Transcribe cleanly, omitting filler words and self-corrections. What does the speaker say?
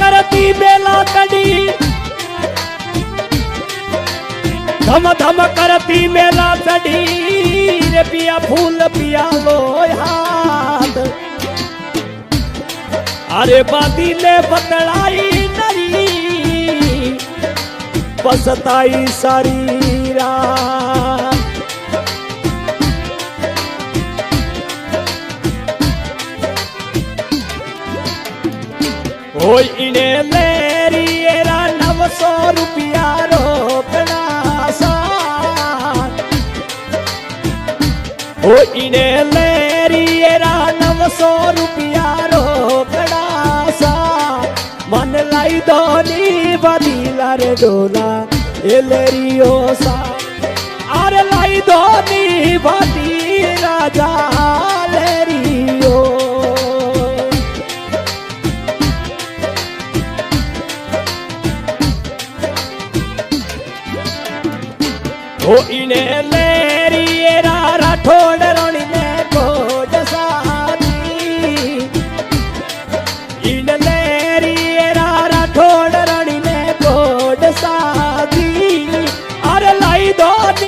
करती बेला कड़ी धम धम करती मेला चढ़ी रे पिया फूल पिया लो हाथ अरे बादी ले बतलाई नरी पसताई सारी रात ओ इने लेरी एरा 900 रुपया रोकना ओ इने लेरी एरा 900 रुपया रोकड़ा सा मन लाई दोनी बदीला रे डोला ए लेरियो सा अरे लाई दोनी बदीला जा लेरियो ओ इने ले